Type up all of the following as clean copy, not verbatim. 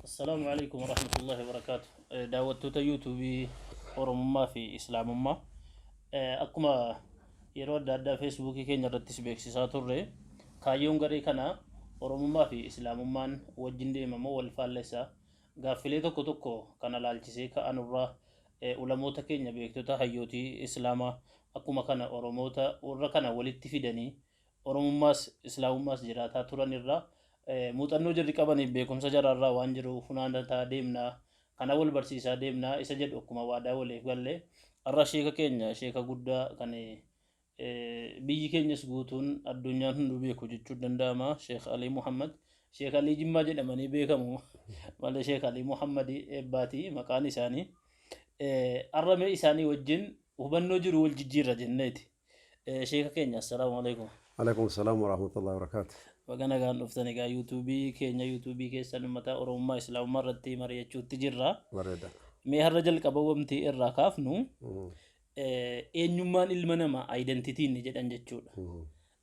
السلام عليكم ورحمة الله وبركاته. دعوتو يوتيوبي أورمما في إسلام ما أكما يرود دادا فيسبوكي كينيا رتس بيكسيساتو ري كايون غري كنا أورمما في إسلام مان وجندي ممو والفالسا غافلي توكو توكو كنا لالچسي كأنورا علموتا كينيا بيكتوتا هيوتي إسلاما أكما كنا أورموتا ورا كنا ولتفيدني أورمماس إسلامماس جراتا توران الرا muuxannoo jirri qabaniif beekumsa jaraarraa waan jiru funaandataa deemnaa kana wal barsiisaa deemnaa isa jedhu akkuma waadaa waliif galle har'a sheeka keenya sheeka guddaa kan biyyi keenyas guutuun addunyaan hunduu beeku jechuun danda'ama Sheekh Alii Muhammad Sheekh Alii Jimmaa jedhamanii beekamu malee Sheekh Alii Muhammad eebbaati maqaan isaanii har'a mee isaanii wajjin hubannoo jiru wal jijjiirra jenneeti sheeka keenya assalaamu alaykum عليكم السلام ورحمة الله وبركاته. وكان كان أفتني كا يوتيوبي كينيا يوتيوبي كيسان متى أروما إسلام مرة مريا شو تجرا وردا. مي هالرجال كبوم تي الركاف نو إنيومان المنما identity نجد أنجتشود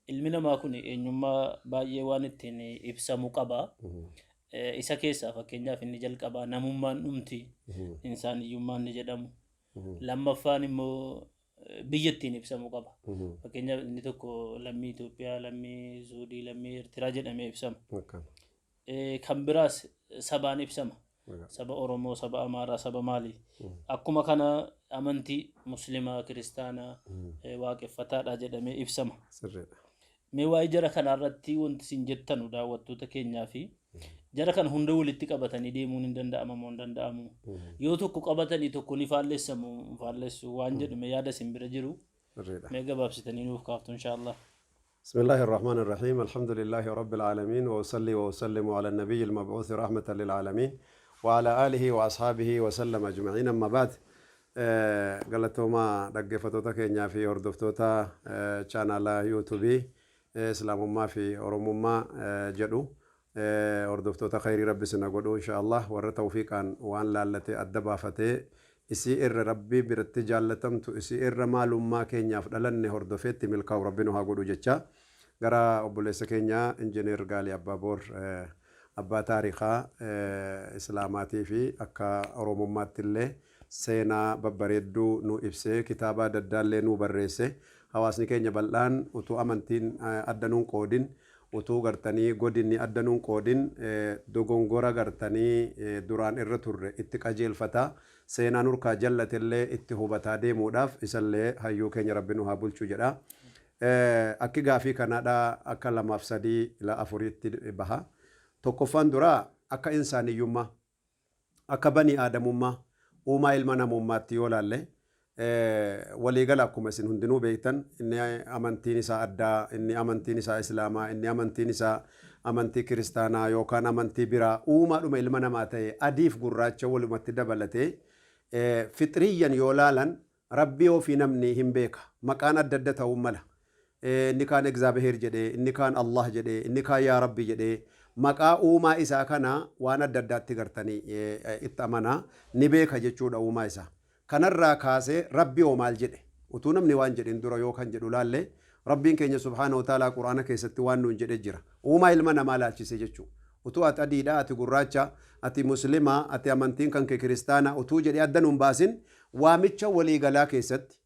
المنما كوني إنيوما بايوان التاني إبسا مكابا إسا كيسا فكينيا في نجال كابا نمومان نمتي إنسان يومان نجدام لما فاني مو biyyattiin ibsamu qaba. Fakkeenyaaf inni tokko lammii Itoophiyaa, lammii Suudii, lammii Eertiraa jedhamee ibsama. Kan biraas sabaan ibsama. Saba Oromoo, saba Amaaraa, saba Maalii. Akkuma kana amantii Muslimaa, Kiristaanaa, Waaqeffataadha jedhamee ibsama. Mee waa'ee jara kanarratti wanti isin jettanu daawwattoota keenyaa fi jara kan hunda walitti qabatanii deemuun hin danda'amu moo hin danda'amu yoo tokko qabatanii tokko ni faalleessamu faalleessu waan jedhume yaada isin bira jiru mee gabaabsitanii nuuf kaaftu inshaallah. بسم الله الرحمن الرحيم الحمد لله رب العالمين وأصلي وأسلم على النبي المبعوث رحمة للعالمين وعلى آله وأصحابه وسلم أجمعين أما بعد قالتهما دقفتوتا كينيا في هردفتوتا channel يوتيوبي إسلام ما في أورمو ما جدو هردفتوتا خير ربي سنقولو إن شاء الله ور توفيقا وان لالتي أدبا فتي إسي إر ربي برتي جالتمتو إسي إر مالو ما كينيا فدلن هردفت ملكاو ربنا هاقولو جتشا غرا أبوليس كينيا إنجينير غالي أبا بور أبا تاريخا إسلاماتي في أكا أورمو ماتي سينا ببريدو نو إبسي كتابا ددالي نو بريسي hawaasni keenya bal'aan utuu amantiin addanuun qoodin utuu gartanii godinni addanuun qoodin dogongora gartanii duraan irra turre itti qajeelfata seenaan urkaa jallatellee itti hubataa deemuudhaaf isallee hayyuu keenya rabbi nu haa bulchu jedha akki gaafii kanaadha akka 2 fi 3 ila 4tti baha tokkoffaan dura akka insaaniyyummaa akka bani aadamummaa uumaa ilma namummaatti yoo laalle waliigala akkuma isin hundinuu beektan inni amantiin isaa addaa inni amantiin isaa islaamaa inni amantiin isaa amantii kiristaanaa yookaan amantii biraa uumaadhuma ilma namaa ta'e adiif gurraacha walumatti dabalatee fitriyyan yoo laalan rabbii ofii namni hin beeka maqaan adda adda ta'uu mala inni kaan egzaabeheer jedhee inni kaan allah jedhee inni kaan yaa rabbi jedhee maqaa uumaa isaa kana waan adda addaatti gartanii itti amanaa ni beeka jechuudha uumaa isaa. kanarraa kaasee rabbi oo maal jedhe utuu namni waan jedhin dura yoo kan jedhu laalle rabbiin keenya subhaanahu wa ta'ala quraana keessatti waan nuun jedhe jira uumaa ilma namaa laalchise jechuu utuu ati adiidha ati gurraacha ati muslima ati amantiin kan kee kiristaana utuu jedhe adda nuun baasin waamicha waliigalaa keessatti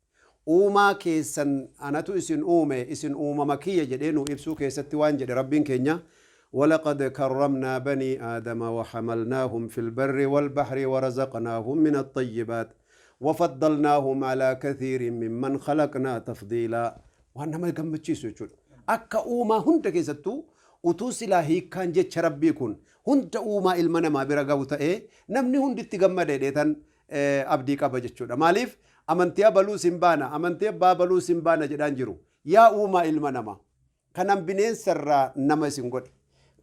uumaa keessan anatu isin uume isin uumama kiyya jedhee nu ibsuu keessatti waan jedhe rabbiin keenya ولقد كرمنا بني آدم وحملناهم في البر والبحر ورزقناهم من الطيبات وفضلناهم على كثير ممن خلقنا تفضيلا وانا ما يقمتشيسو يقول أكا أوما هنت كيستو وتوسلا هيك كان جيتش ربي كون هنت أوما إلمنا ما برقاوتا نمني هنت تقمد ديتان أبدي كابا جيتشو ماليف أمنتيا بلو سنبانا أمنتيا بابلو سنبانا جدان جرو يا أوما إلمنا ما كان بنين سرى نما سنقود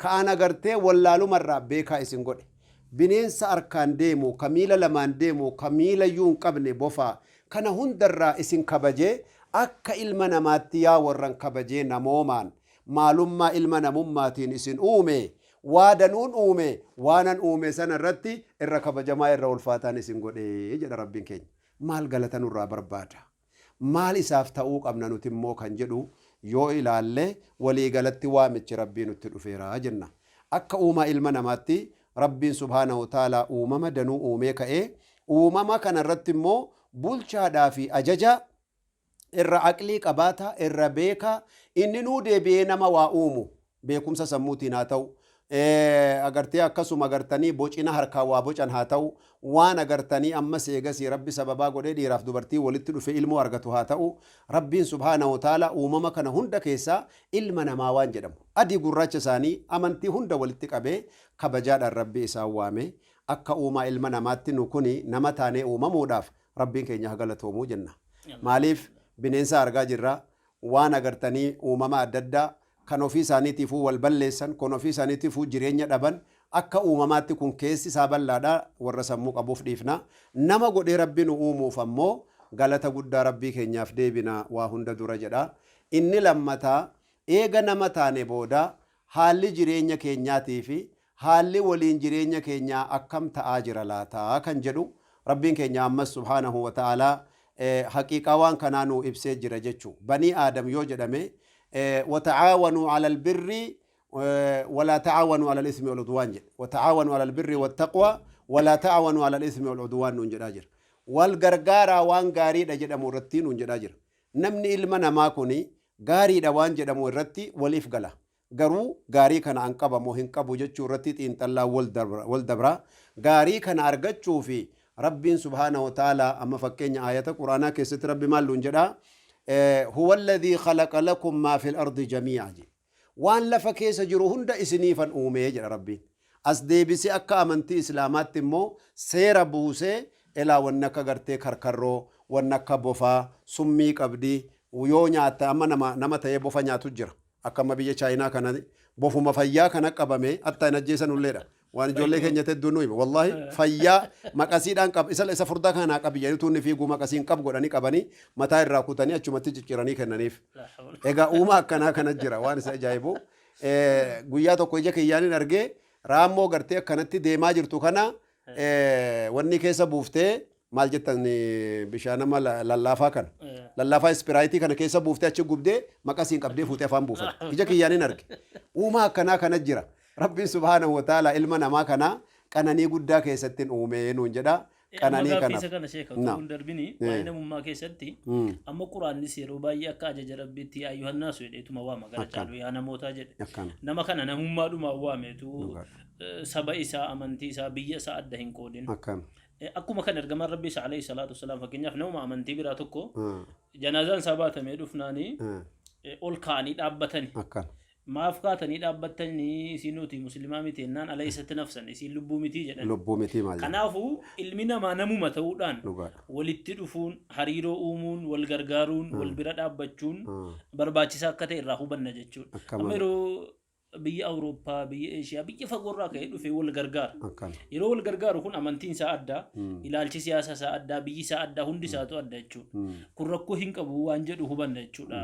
كأنا قرتي واللالو مرة بيكا سنقود bineensa arkaan deemu kamiila lamaan deemu kamiila yuun qabne bofa kana hundarraa isin kabajee akka ilma namaatti yaa warran kabajee namoomaan maalummaa ilma namummaatiin isin uume waadanuun uume waanan uume sana irratti irra kabajamaa irra ulfaataan isin godhee jedha rabbiin keenya maal galatanurraa barbaada maal isaaf ta'uu qabna nuti immoo kan jedhu yoo ilaalle walii galatti waamichi rabbii nutti dhufeera jenna akka uumaa ilma namaatti rabbiin subhaanahu wa ta'ala uumama danuu uumee ka'ee uumama kanarratti immoo bulchaadhaa fi ajaja irra aqlii qabaata irra beeka inni nuu deebi'ee nama waa uumu beekumsa sammuutiin haa ta'u agartee akkasuma agartanii bocina harkaa waa bocan haa ta'u waan agartanii ammas eegasii rabbi sababaa godhee dhiiraaf dubartii walitti dhufe ilmoo argatu haa ta'u rabbiin subhaanahu wa ta'ala uumama kana hunda keessaa ilma namaa waan jedhamu adii gurraacha isaanii amantii hunda walitti qabee kabajaadhaan rabbi isaan waame akka uumaa ilma namaatti nu kuni nama taanee uumamuudhaaf rabbiin keenya haa galatoomuu jenna maaliif bineensa argaa jirra waan agartanii uumama adda addaa kan ofii isaaniitiifuu wal balleessan kan ofii isaaniitiifuu jireenya dhaban akka uumamaatti kun keessi isaa bal'aadha warra sammuu qabuuf dhiifna nama godhee rabbi nu uumuuf ammoo galata guddaa rabbii keenyaaf deebina waa hunda dura jedha inni lammataa eega nama taane booda haalli jireenya keenyaatii fi haalli waliin jireenya keenyaa akkam ta'aa jira laataa kan jedhu rabbiin keenya ammas subhaanahu wa ta'aalaa haqiiqaa waan kanaa nuu ibsee jira jechuu banii aadam yoo jedhame وتعاونوا على البر ولا تعاونوا على الإثم والعدوان وتعاونوا على البر والتقوى ولا تعاونوا على الإثم والعدوان نجداجر والغرغارا وان غاري دجد مرتين نجداجر نمني إلمنا ما كوني غاري دوان جد مرتي وليف غلا غرو غاري كان أنقب موهن قبو جتشو رتيت إن تلا والدبرا غاري كان أرغتشو في رب سبحانه وتعالى أما فكين آيات القرآن كيست رب مال نجدا هو الذي خلق لكم ما في الأرض جميعا وان لفكيس جروهن دا إسنيفا أومي جل ربي أسدي بسي أكا أمنتي إسلامات تمو سير بوسي إلا ونكا غرتي كركرو ونكا بوفا سمي قبدي ويو نياتا أما نما تيه بوفا نياتو جرا أكا ما بيجي چاينا كان بوفو مفايا كان قبامي أتا نجيسا نوليرا وان جولي كن يتد دونوي والله فيا مقاسيدان قب إسا فردا كان قبي يتوني فيغو مقاسين قب غداني قباني متى الراكوتاني أچومتي چچيراني كننيف إيغا أوما كنا جرا وان سأجايبو غويا توكو إجا كياني نرغي رامو غرتي كانتي ديما جرتو كنا واني كيسا بوفتي maal jettan bishaanama lallaafaa kana lallaafaa ispiraayitii kana keessa buuftee achi gubdee maqasiin qabdee fuutee afaan buufata ija kiyyaanin arge uumaa akkanaa kana jira rabbiin subhaanahu wa ta'ala ilma namaa kana qananii guddaa keessatti uumee nuun jedha qananii kana sheekatu darbini waa'ee namummaa keessatti amma quraannis yeroo baay'ee akka ajaja rabbiitti ayyuhan naasu jedheetuma waama gara caalu yaa namootaa jedhe nama kana namummaadhuma waameetu saba isaa amantii isaa biyya isaa adda hin qoodin akkuma kan ergamaan rabbii isa alayhi salaatu wasalaam fakkeenyaaf nama amantii biraa tokko janaazaan isaa baatamee dhufnaanii ol kaanii dhaabbatani maaf kaatanii dhaabbatanii isin nuti muslimaa miti ennaan alaysatti nafsan isin lubbuu miti jedhan lubbuu miti maal kanaafuu ilmi namaa namuma ta'uudhaan walitti dhufuun hariiroo uumuun wal gargaaruun wal bira dhaabbachuun barbaachisaa akka ta'e irraa hubanna jechuudha amma yeroo biyya Awurooppaa biyya Eeshiyaa biyya fagoorraa ka'ee dhufee wal gargaara yeroo wal gargaaru kun amantiin isaa adda ilaalchi siyaasa isaa adda biyyi isaa adda hundi isaatu adda jechuudha kun rakkoo hin qabu waan jedhu hubanna jechuudha